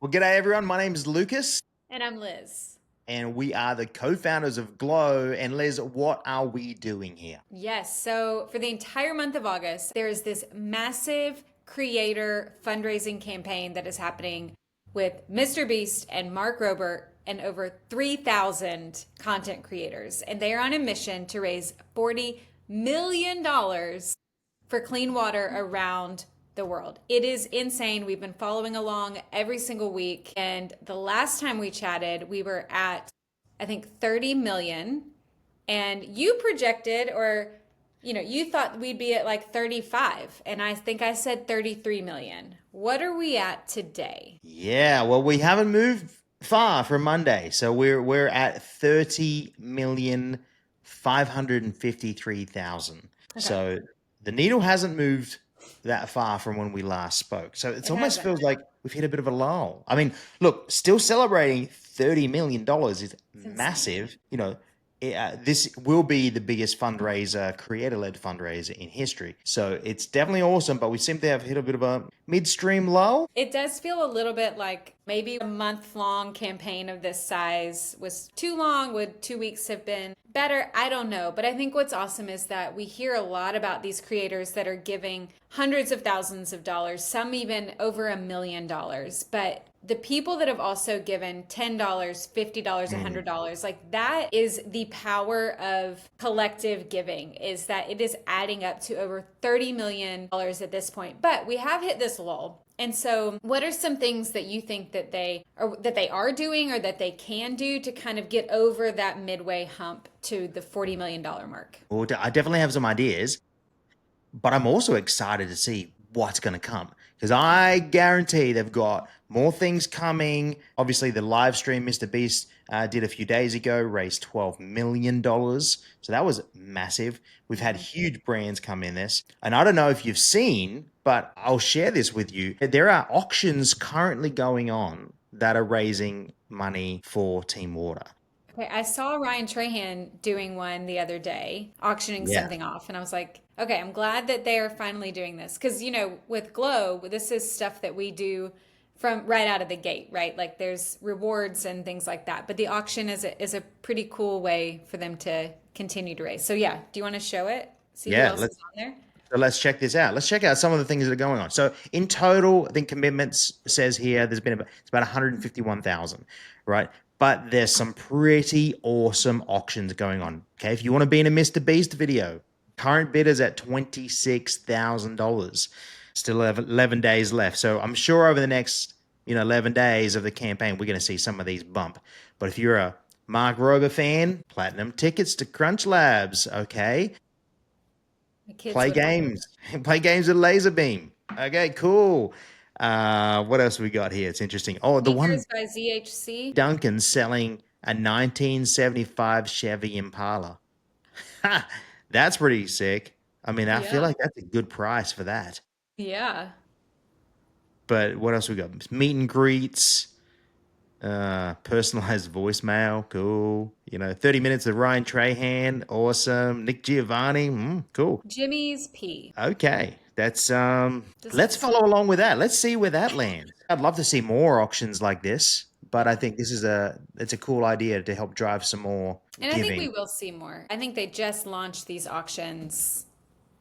Well, g'day everyone. My name is Lucas, And I'm Liz. and we are the co-founders of Glow. And Liz, what are we doing here? Yes, so for the entire month of August, there is this massive creator fundraising campaign that is happening with MrBeast and Mark Rober and over 3,000 content creators. And they are on a mission to raise $40 million for clean water around the world. It is insane. We've been following along every single week. And the last time we chatted, we were at, I think, 30 million. And you projected, or, you thought we'd be at like 35. And I think I said 33 million. What are we at today? Yeah, well, we haven't moved far from Monday, so we're at 30,553,000. Okay. So the needle hasn't moved that far from when we last spoke. So it It almost hasn't. feels like we've hit a bit of a lull. I mean, look, still celebrating $30 million is It's insane. massive. This will be the biggest fundraiser, creator-led fundraiser in history. So it's definitely awesome, but we seem to have hit a bit of a midstream lull. It does feel a little bit like maybe a month long campaign of this size was too long. Would 2 weeks have been better? I don't know. But I think what's awesome is that we hear a lot about these creators that are giving hundreds of thousands of dollars, some even over $1 million. But the people that have also given $10, $50, Mm. $100, like that is the power of collective giving, is that it is adding up to over $30 million at this point. But we have hit this lull. And so, what are some things that you think that they are doing or that they can do to kind of get over that midway hump to the $40 million mark? Well, I definitely have some ideas, but I'm also excited to see what's going to come because I guarantee they've got more things coming. Obviously, the live stream MrBeast did a few days ago raised $12 million, so that was massive. We've had Mhm. huge brands come in this, and I don't know if you've seen, but I'll share this with you. There are auctions currently going on that are raising money for Team Water. Okay, I saw Ryan Trahan doing one the other day, auctioning Yeah. something off, and I was like, okay, I'm glad that they are finally doing this because with Glow, this is stuff that we do from right out of the gate, right? Like there's rewards and things like that. But the auction is a pretty cool way for them to continue to raise. So yeah, do you want to show it? See who Yeah, else is on there? so let's check this out. Let's check out some of the things that are going on. So in total, I think commitments says here it's about 151,000, right? But there's some pretty awesome auctions going on. Okay, if you want to be in a MrBeast video, current bid is at $26,000. Still 11 days left. So I'm sure over the next 11 days of the campaign, we're going to see some of these bump. But if you're a Mark Rober fan, platinum tickets to Crunch Labs. Okay, The kids play would love games. Play games with laser beam. Okay, cool. What else we got here? It's interesting. Oh, the one sneakers by ZHC. Duncan selling a 1975 Chevy Impala. Ha, that's pretty sick. I mean, I feel Yeah. like that's a good price for that. Yeah. But what else we got? Meet and greets, personalized voicemail, cool. 30 minutes of Ryan Trahan, awesome. Nick Giovanni, cool. Jimmy's P. Okay, that's This let's is follow along with that. Let's see where that lands. I'd love to see more auctions like this, but I think this is it's a cool idea to help drive some more And I think we giving. will see more. I think they just launched these auctions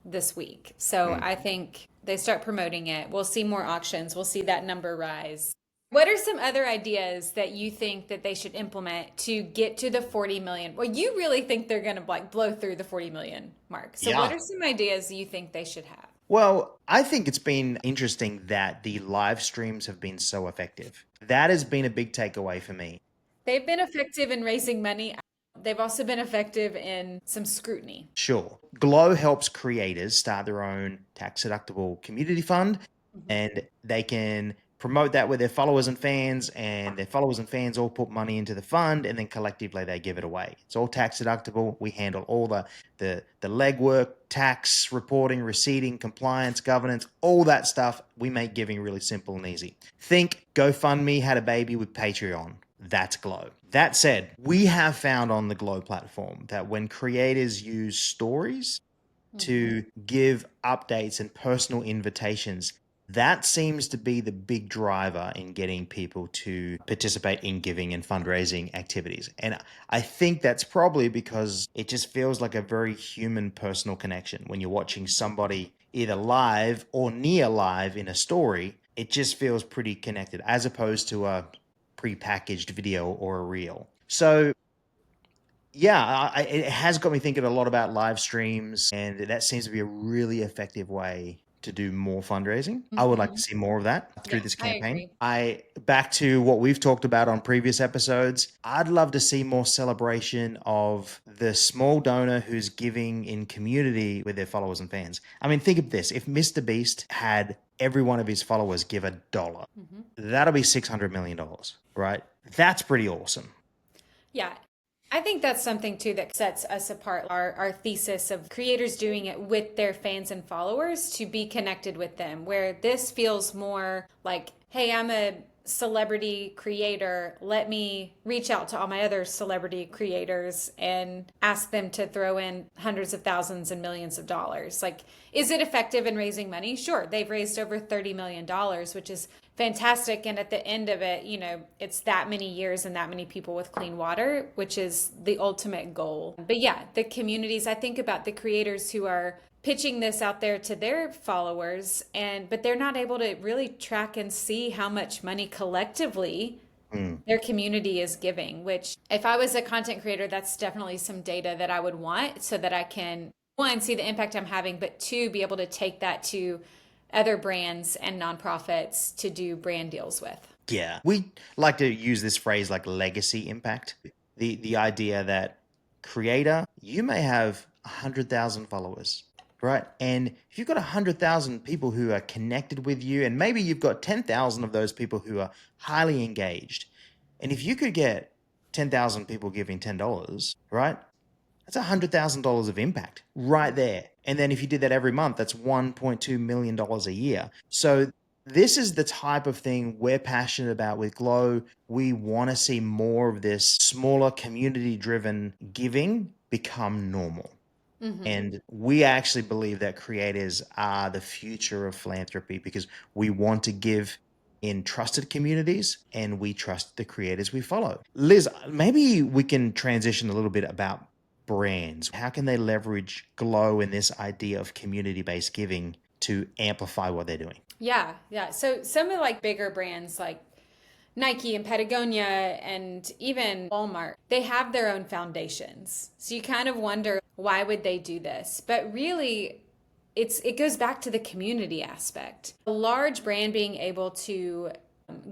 this week. So Mm. I think they start promoting it. We'll see more auctions. We'll see that number rise. What are some other ideas that you think that they should implement to get to the 40 million? Well, you really think they're going to like blow through the 40 million mark. So what Yeah. are some ideas you think they should have? Well, I think it's been interesting that the live streams have been so effective. That has been a big takeaway for me. They've been effective in raising money. They've also been effective in some scrutiny. Sure. Glow helps creators start their own tax deductible community fund, Mhm. and they can promote that with their followers and fans, and their followers and fans all put money into the fund, and then collectively they give it away. It's all tax deductible. We handle all the legwork, tax reporting, receipting, compliance, governance, all that stuff. We make giving really simple and easy. Think GoFundMe had a baby with Patreon. That's Glow. That said, we have found on the Glow platform that when creators use stories Mhm. to give updates and personal invitations, That seems to be the big driver in getting people to participate in giving and fundraising activities. And I think that's probably because it just feels like a very human personal connection when you're watching somebody either live or near live in a story. It just feels pretty connected as opposed to a prepackaged video or a reel. So yeah, it has got me thinking a lot about live streams, and that seems to be a really effective way to do more fundraising. I would like to Mhm. see more of that through Yeah, this I campaign. agree. I back to what we've talked about on previous episodes. I'd love to see more celebration of the small donor who's giving in community with their followers and fans. I mean, think of this: if MrBeast had every one of his followers give $1, Mhm. that'll be $600 million, right? That's pretty awesome. Yeah. I think that's something too that sets us apart. Our thesis of creators doing it with their fans and followers to be connected with them, where this feels more like, hey, I'm a celebrity creator. Let me reach out to all my other celebrity creators and ask them to throw in hundreds of thousands and millions of dollars. Like, is it effective in raising money? Sure. They've raised over $30 million, which is fantastic. And at the end of it, it's that many years and that many people with clean water, which is the ultimate goal. But yeah, the communities, I think about the creators who are pitching this out there to their followers, but they're not able to really track and see how much money collectively Mm. their community is giving, which if I was a content creator, that's definitely some data that I would want so that I can, one, see the impact I'm having, but two, be able to take that to other brands and nonprofits to do brand deals with. Yeah. We like to use this phrase like legacy impact. The idea that creator, you may have 100,000 followers, right? And if you've got 100,000 people who are connected with you, and maybe you've got 10,000 of those people who are highly engaged, and if you could get 10,000 people giving $10, right? That's $100,000 of impact right there. And then if you did that every month, that's $1.2 million a year. So this is the type of thing we're passionate about with Glow. We want to see more of this smaller community driven giving become normal. Mm-hmm. And we actually believe that creators are the future of philanthropy because we want to give in trusted communities and we trust the creators we follow. Liz, maybe we can transition a little bit about brands. How can they leverage Glow and this idea of community based giving to amplify what they're doing? Yeah, yeah. So some of like bigger brands like Nike and Patagonia and even Walmart, they have their own foundations. So you kind of wonder why would they do this? But really it goes back to the community aspect. A large brand being able to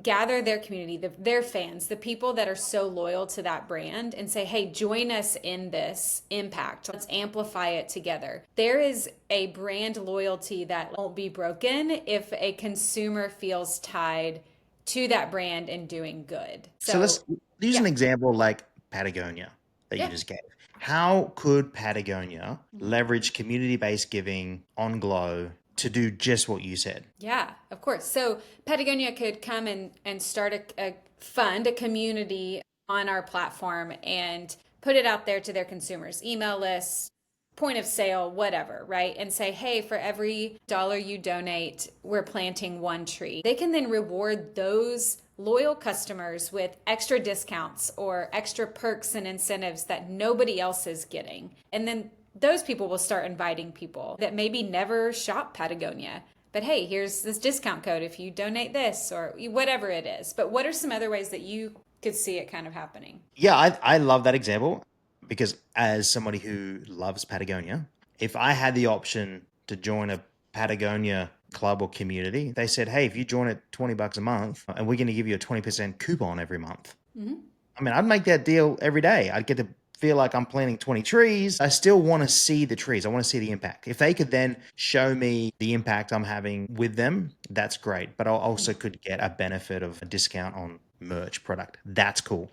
gather their community, their fans, the people that are so loyal to that brand, and say, hey, join us in this impact. Let's amplify it together. There is a brand loyalty that won't be broken if a consumer feels tied to that brand and doing good. So So, let's use yeah, an example like Patagonia that you yeah. just gave. How could Patagonia Mhm. leverage community based giving on Glow to do just what you said? Yeah, of course. So Patagonia could come and start a fund, a community on our platform and put it out there to their consumers, email lists, point of sale, whatever, right? And say, hey, for every dollar you donate, we're planting one tree. They can then reward those loyal customers with extra discounts or extra perks and incentives that nobody else is getting. And then those people will start inviting people that maybe never shop Patagonia. But hey, here's this discount code if you donate this or whatever it is. But what are some other ways that you could see it kind of happening? Yeah, I love that example because as somebody who loves Patagonia, if I had the option to join a Patagonia club or community, they said, hey, if you join at $20 a month and we're going to give you a 20% coupon every month. Mm-hmm. I mean, I'd make that deal every day. I'd get to feel like I'm planting 20 trees. I still want to see the trees. I want to see the impact. If they could then show me the impact I'm having with them, that's great. But I also could get a benefit of a discount on merch product. That's cool.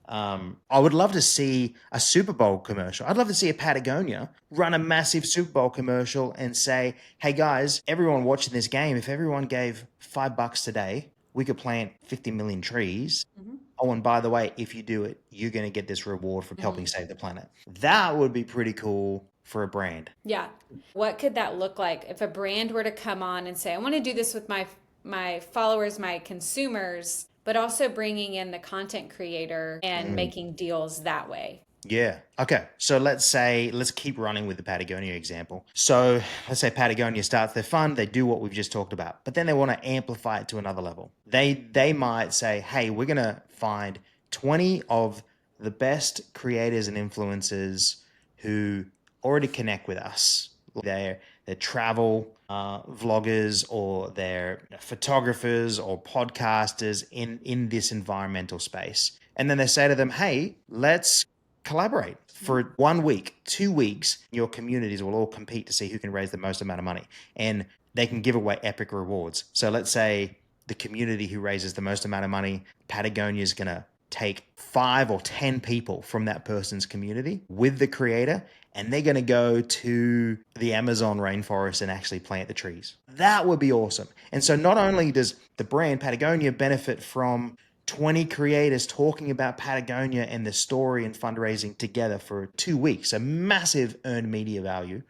I would love to see a Super Bowl commercial. I'd love to see a Patagonia run a massive Super Bowl commercial and say, hey guys, everyone watching this game, if everyone gave $5 today, we could plant 50 million trees. Mm-hmm. Oh, and by the way, if you do it, you're going to get this reward for helping Mm-hmm. save the planet. That would be pretty cool for a brand. Yeah. What could that look like if a brand were to come on and say, I want to do this with my followers, my consumers, but also bringing in the content creator and making deals that way? Yeah. Okay. So let's keep running with the Patagonia example. So let's say Patagonia starts their fund, they do what we've just talked about, but then they want to amplify it to another level. They might say, hey, we're gonna find 20 of the best creators and influencers who already connect with us. They're travel vloggers, or they're photographers or podcasters in this environmental space. And then they say to them, hey, let's collaborate for 1 week, 2 weeks. Your communities will all compete to see who can raise the most amount of money, and they can give away epic rewards. So let's say the community who raises the most amount of money, Patagonia is going to take 5 or 10 people from that person's community with the creator, and they're going to go to the Amazon rainforest and actually plant the trees. That would be awesome. And so not only does the brand Patagonia benefit from 20 creators talking about Patagonia and the story and fundraising together for 2 weeks, a massive earned media value,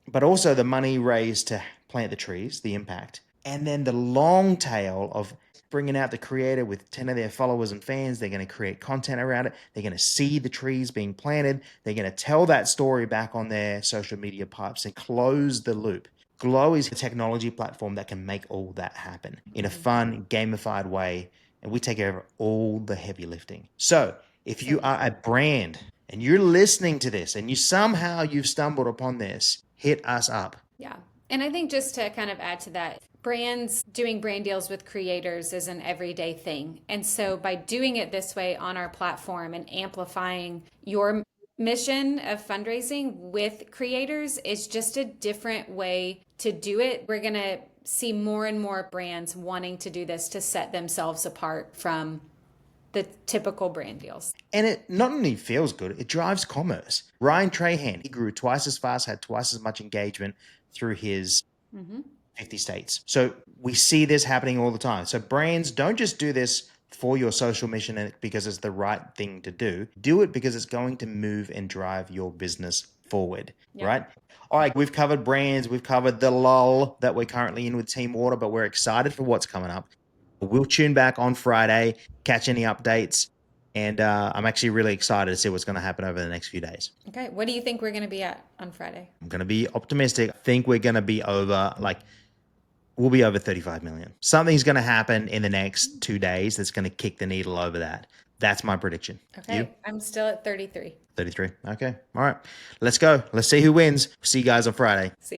but also the money raised to plant the trees, the impact, and then the long tail of bringing out the creator with 10 of their followers and fans. They're going to create content around it. They're going to see the trees being planted. They're going to tell that story back on their social media pipes and close the loop. Glow is a technology platform that can make all that happen in a fun, gamified way, and we take over all the heavy lifting. So if you are a brand and you're listening to this and you've stumbled upon this, hit us up. Yeah. And I think just to kind of add to that, brands doing brand deals with creators is an everyday thing. And so by doing it this way on our platform and amplifying your mission of fundraising with creators is just a different way to do it. We're going to see more and more brands wanting to do this to set themselves apart from the typical brand deals. And it not only feels good, it drives commerce. Ryan Trahan, he grew twice as fast, had twice as much engagement through his 50 states. So we see this happening all the time. So brands don't just do this for your social mission and because it's the right thing to do. Do it because it's going to move and drive your business forward, right? All right, we've covered brands, we've covered the lull that we're currently in with Team Water, but we're excited for what's coming up. We'll tune back on Friday, catch any updates, and I'm actually really excited to see what's going to happen over the next few days. Okay. What do you think we're going to be at on Friday? I'm going to be optimistic. I think we're going to be we'll be over 35 million. Something's going to happen in the next 2 days that's going to kick the needle over that. That's my prediction. Okay. You? I'm still at 33. 33. Okay. All right. Let's go. Let's see who wins. See you guys on Friday. See